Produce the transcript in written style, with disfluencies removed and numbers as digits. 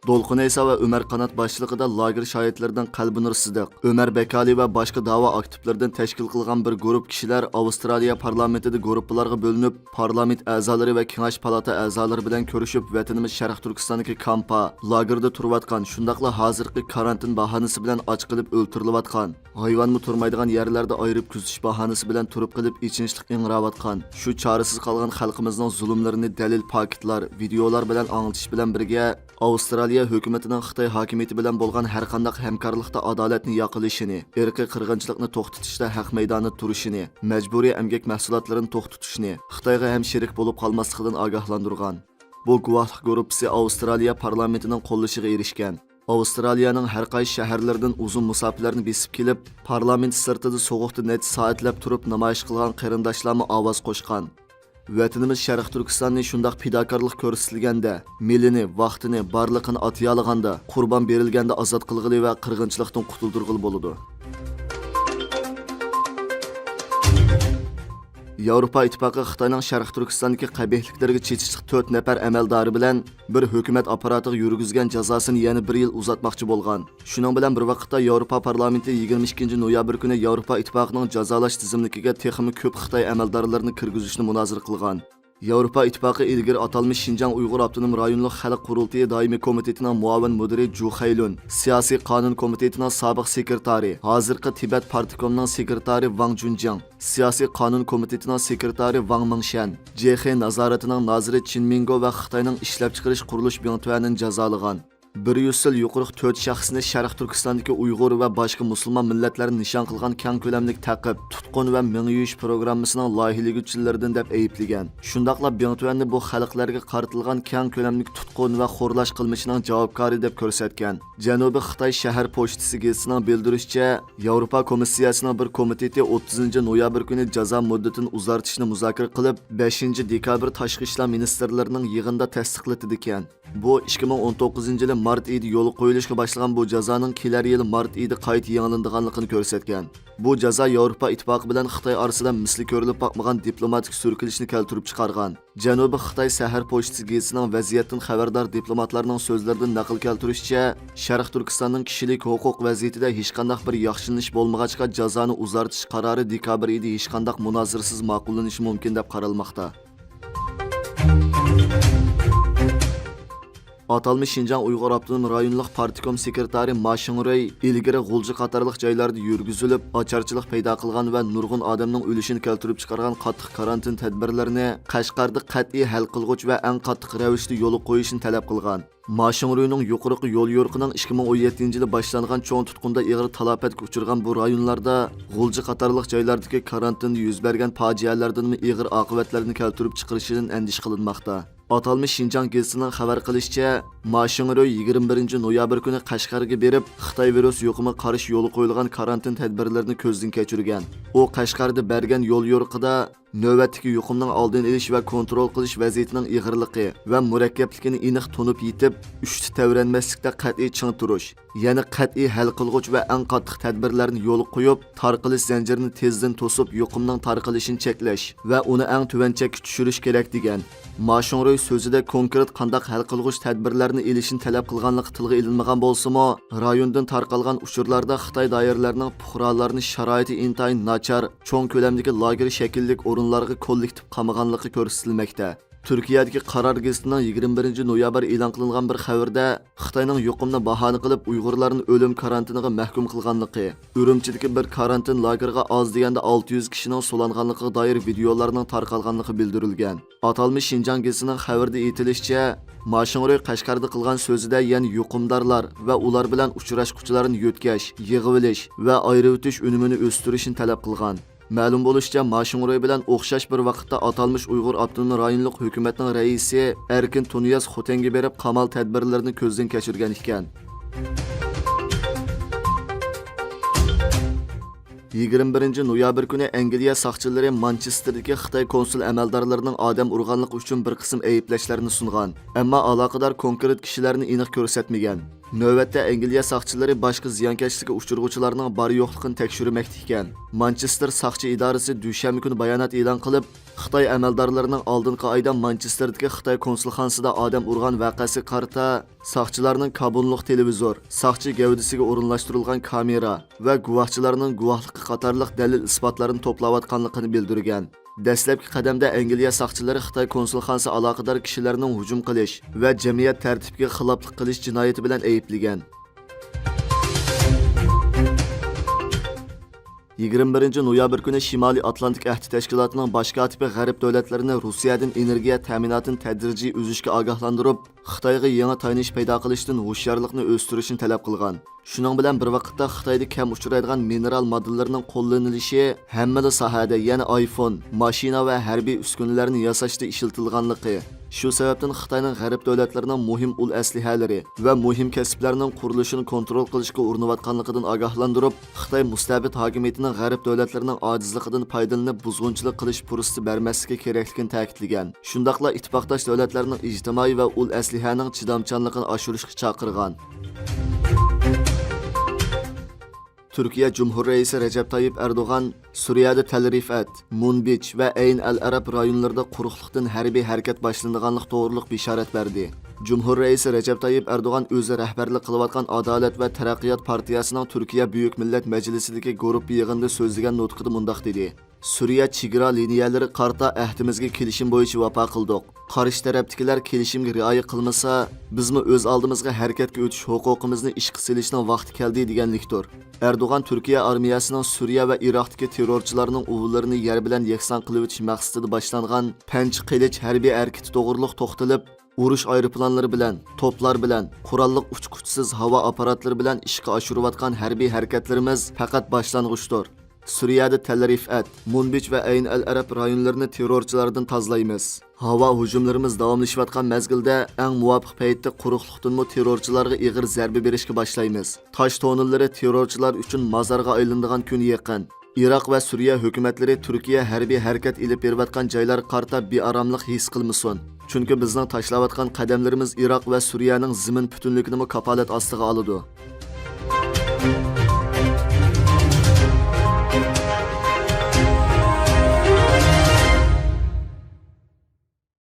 Dolqun Eysa ve Ömer Kanat başçılığında lager şahitlerinden Qalbinur Siddiq, Ömer Bekali ve başka dava aktiflerinden teşkil kılgan bir grup kişiler Avustraliya parlamentide gruplarga bölünüp, parlament azaları ve Kengash palata azaları bilen körüşüp vatanımız Şərq Türkistandaki kampa, lagerda turvatkan, şundaqla hazırki karantin bahanesi bilen aç kılıp öldürülüvatkan, hayvan mı turmaydigan yerlerde ayırıp küzüş bahanesi bilen turup kılıp içinçlik inravatkan, şu çaresiz kalgan halkımızın zulümlerini delil paketlar, videolar bilen anlatış bilen birge, Avustraliya hökumətinin Xitay hakimiyyəti bilan bolğan hər qandaq həmkarlıqda adaletni yaqılışını, irqi qırğınçılıqni toxtutishda haq meydanda turishini, məcburi əmgək məhsulotlarini toxtutishni, Xitayğa həm şerik bolub qalmaslıqdan agahlandırğan. Bu guvahlıq qrupsi Avustraliya parlamentinin qollashıga erishgan. Avustraliyaning har qaysi shaharlaridan uzun musofirlarni besib kelib, parlament sirtida sovuqda necha soatlab turib namoyish qilgan qarindoshlarni ovoz qo'shgan. Vatanımız Şərq Türkistan'ı şundaq pidakarlıq körüstilgəndə, milini, vaxtını, barlığını atıyalığanda, qurban berilgəndə azad qılğılı və qırğınçılıqdan qutuldurğılı boludu. Avrupa İttifaqı Xitayning Şərq Türkistandagi qabihliklarga chechishliq 4 nafar amaldori bilan bir hukumat apparatiga yurgizgan jazosini yana 1 yil uzatmoqchi bo'lgan. Shuning bilan bir vaqtda Avrupa parlamenti 22 noyabr kuni Avrupa İttifaqının jazolash tizimligiga texmi ko'p Xitoy amaldorlarini kirgizishni munozara qilgan. Avrupa İttifaqı ilgari atalmış Şinjan Uyghur Avtonom Rayonluq Xalq Qurultayı Daimi Komitetining muavin mudiri Ju Xaylun, Siyosiy qonun komitetining sobiq sekretari, hozirgi Tibet partikomining sekretari Wang Junjiang, Siyosiy qonun komitetining sekretari Wang Mingshan, JX nazoratining noziri Chin Mingo va Xitoyning ishlab chiqarish qurilish binotuanini jazolagan. 100 yil yuqoriq 4 shaxsni Şərq Türkistandagi Uyg'ur va boshqa musulmon millatlarni nishon qilgan keng ko'lamlik taqib, tutqun va mingyuyish programmasining loyihaliguvchilaridan deb ayiblagan. Shundaqla Bingtuanni bu xalqlarga qaratilgan keng ko'lamlik tutqun va xo'rlash qilmishining javobkori deb ko'rsatgan. Janubiy Xitoy shahar pochtasi gazetining bildirishicha, Yevropa komissiyasining bir komiteti 30 noyabr kuni jazo muddatini uzartishni muzokara qilib, 5 dekabr tashqi ishlar ministrlarining yig'inida tasdiqladi ekan. Bu 2019 yil mart oyida yo'l qo'yilishga boshlagan bu jazoning kelar yil mart oyida qayta yangilanadiganligini ko'rsatgan. Bu jazo Yevropa Ittifoqi bilan Xitoy orasida misli ko'rilib boqmagan diplomatik surkilishni keltirib chiqargan. Janubiy Xitoy shahar pochtasi gazetining vaziyatdan xabardor diplomatlarning so'zlaridan naql keltirishicha, Şərq Türkistanning kishilik huquq vaziyatida hech qanday bir yaxshilanish bo'lmag'achqa jazoni uzartish qarori dekabr oyida hech qanday munozirasiz ma'qullanishi mumkin deb qaralmoqda. Atalmış Şinjan Uyghur Avtonom Rayonluq Partikom sekretari Ma Xingrui ilgari G'ulji qatorliq joylarda yurgizilib, ocharchilik paydo qilgan va nurg'un odamning o'lishini keltirib chiqargan qattiq karantin tadbirlarini Qashqarda qat'iy hal qilg'uch va eng qattiq ravishda yo'l qo'yishni talab qilgan. Ma Xingruining yuqoriqi yo'l yo'riqining 2017-yili boshlangan cho'ng tutqunda ig'ir talafotga uchirgan bu rayonlarda G'ulji qatorliq joylardagi karantinda yuz bergan fojialardan ig'ir oqibatlarni keltirib chiqarishidan andish qilinmoqda. Atalmış Şinjan gezitining xabar qilishicha, Ma Xingrui 21 noyabr kuni Qashqarga berib, Xitoy virus yuqumi qarshi yo'li qo'yilgan karantin tadbirlarini ko'zdan kechirgan. U Qashqarda bergan yo'l yo'riqida navbatdagi yuqumning oldini olish va kontrol qilish vaziyatining ig'irligi va murakkabligini aniq tunib yetib, uchta tavranmaslikda qat'iy ching turish, ya'ni qat'iy hal qilg'uch va eng qattiq tadbirlarni yo'l qo'yib, tarqalish zanjirini tezdan to'sib, yuqumning tarqalishini cheklash va uni eng tuvanchakka tushirish kerak degan. Ma Xingrui so'zida konkret qandaq hal qilg'uch tadbirlarni elishini talab qilganligi tilga ilinmagan bo'lsa-mo, rayondan tarqalgan uchurlarda Xitoy doiralarining fuqarolarni sharoiti intayin nachar, cho'ng ko'lamdagi lager shakllik o'rinlarga kollektiv qamaganligi ko'rsatilmoqda. Turkiyadagi Qaror gazetining 21 noyabr e'lon qilingan bir xabarda Xitoyning yuqumni bahona qilib Uyg'urlarni o'lim karantiniga mahkum qilganligi, Urumchidagi bir karantin lagerga oz deganda 600 kishining so'langanligiga doir videolarning tarqalganligi bildirilgan. Atalmış Şinjan gazetining xabarida aytilishicha, Ma Xingrui Qashqarda qilgan so'zida yana yuqumdorlar va ular bilan uchrashuvchilarni yo'tkash, yig'ilish va ayirib o'tish unumini o'stirishni talab qilgan. Ma'lum bo'lishicha, Ma Xingrui bilan o'xshash bir vaqtda atalmış Uyg'ur Avtonom Rayonluq hukumatining raisi Erkin Tuniyaz Xotanga berib qamal tadbirlarini ko'zdan kechirgan ekan. 21 noyabr kuni Angliya soqchilari Manchesterdagi Xitoy konsul amaldorlarining odam urganligi uchun bir qism ayblashlarni sungan, ammo aloqador konkret kishilarni aniq ko'rsatmagan. Növbətdə Angliya saqçıları başqa ziyankeşlikə uçurğuçularının bari yoxluğunu tekşürməkdə ekan. Manchester saqçı idarəsi düşənbə günü bayanat elan qılıb, Xitay əməldarlarının aldınqı ayda Manchesterdəki Xitay konsulxanasında adam urğan vəqəsi qarta saqçılarının kabinluq televizor, saqçı gövdəsiga orunlaşdırılğan kamera və guvahçılarının guvahlıqı qatarlıq dəlil isbatlarını toplayatqanlığını bildirgan. Dəstləbki qədəmdə Angliya saqçıları Xitay konsulxanası əlaqədar kişilərinin hücum qilish və cəmiyyət tərtibiga xilaflıq qilish cinayəti bilan ayıplagan. 21 noyabr günü Şimali Atlantik Əhdi Təşkilatının baş katibi G'arb dövlətlərini Rusiyadan energiya təminatını tədrici üzüşkə agahlandırıb, Xitayğa yangi tayinish paydo qilishdan hushyorlikni o'stirishni talab qilgan. Shuning bilan bir vaqtda Xitoyda kam uchraydigan mineral modellarning qo'llanilishi hammada sohada, ya'ni iPhone, mashina va harbiy uskunalarni yasashda ishlatilganligi. Shu sababdan Xitoyning G'arb dövlətlərining muhim ul aslihalari va muhim kasblarning qurilishini kontrol qilishga urinayotganligidan ogohlantirib, Xitoy mustabid hokimiyatining G'arb dövlətlərining ojizligidan foydalanib buzg'unchilik qilish fursati bermasligi kerakligini ta'kidlagan. Shundaqla ittifoqdosh davlatlarning ijtimoiy va ul aslihaning chidamchanligini oshirishga chaqirgan. Türkiye Cumhur Reisi Recep Tayyip Erdoğan, Suriyada Tel Rifat, Munbich ve Ayn al-Arab rayonlarında quruqlıqdan harbiy harakat başlanğanlıq to'g'riliq bishorat berdi. Cumhur Reisi Recep Tayyip Erdoğan o'zi rahbarlik qilayotgan Adalet ve Taraqqiyot partiyasining Türkiye Büyük Millet Meclisi'deki grup yig'inida so'zlagan nutqida mundaq dedi. Suriya chegara liniyalari qarta ahdimizga kelishim bo'yicha vafo qildik. Qarshi tarafdagilar kelishimga rioya qilmasa, bizmi o'z oldimizga harakatga o'tish huquqimizni ishga solishning vaqti keldi deganlikdir. Erdoğan Türkiye armiyasining Suriya va Iroqdagi terrorchilarning o'g'illarini yer bilan yakson qilib o'tish maqsadida boshlangan Panch qilich harbiy harakati to'g'riliq to'xtalib, urush aeroplanlari bilan, toplar bilan, qurolliq uçquchsiz havo apparatlari bilan ishga oshirayotgan harbiy harakatlarimiz faqat boshlang'ichdir. Suriyada Tel Rifat, Munbich ve Ayn al-Arab rayonlarini terrorchilardan tozalaymiz. Havo hujumlarimiz davomlashayotgan mezgilda eng muvofiq paytda quruqliqdanmi terrorchilarga ig'ir zarba berishga boshlaymiz. Tosh to'nillari terrorchilar uchun mozorga aylanadigan kun yaqin. Iroq va Suriya hukumatlari Turkiya harbiy harakat ilib berayotgan joylar qarta bearomlik his qilmasin. Chunki bizning tashlayotgan qadamlarimiz Iroq va Suriyaning zimin butunligini kafolat ostiga oladi.